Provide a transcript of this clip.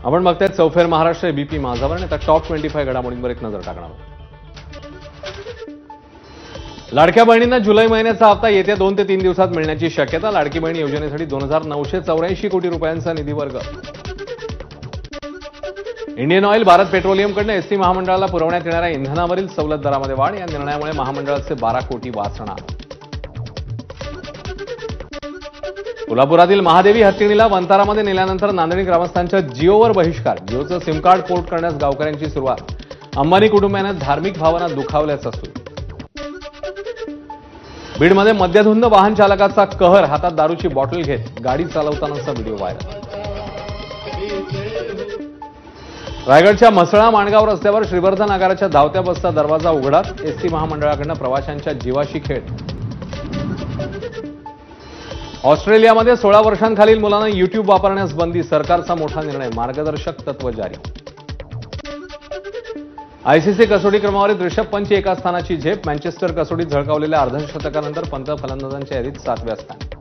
आपण बघताय चौफेर महाराष्ट्र एबीपी माझावर आणि आता टॉप 25 घडामोडींवर एक नजर टाकणार आहोत. लाडक्या बहिणींना जुलै महिन्याचा हप्ता येत्या 2 ते 3 दिवसात मिळण्याची शक्यता. लाडकी बहीण योजनेसाठी 2984 कोटी रुपयांचा निधी वर्ग. इंडियन ऑइल भारत पेट्रोलियमकडून एसटी महामंडळाला पुरवण्यात येणाऱ्या इंधनावरील सवलत दरामध्ये वाढ. या निर्णयामुळे महामंडळाचे 12 कोटी वाचणार. कोल्हापुरातील महादेवी हत्तीणीला वंतारामध्ये नेल्यानंतर नांदेडी ग्रामस्थांच्या जिओवर बहिष्कार. जिओचं सिम कार्ड पोर्ट करण्यास गावकऱ्यांची सुरुवात. अंबानी कुटुंबियांना धार्मिक भावना दुखावल्याचं सुरू. बीडमध्ये मद्यधुंद वाहन चालकाचा कहर. हातात दारूची बॉटल घेत गाडी चालवतानाचा व्हिडिओ व्हायरल. रायगडच्या म्हसळा माणगाव रस्त्यावर श्रीवर्धन आगाराच्या धावत्या बसचा दरवाजा उघडा. एसटी महामंडळाकडून प्रवाशांच्या जीवाशी खेळ. ऑस्ट्रेलियामध्ये 16 वर्षांखालील मुलांना युट्यूब वापरण्यास बंदी. सरकारचा मोठा निर्णय. मार्गदर्शक तत्व जारी. आयसीसी कसोटी क्रमवारीत ऋषभ पंतची एका स्थानाची झेप. मँचेस्टर कसोटीत झळकावलेल्या अर्धशतकानंतर पंत फलंदाजांच्या यादीत 7व्या स्थानी.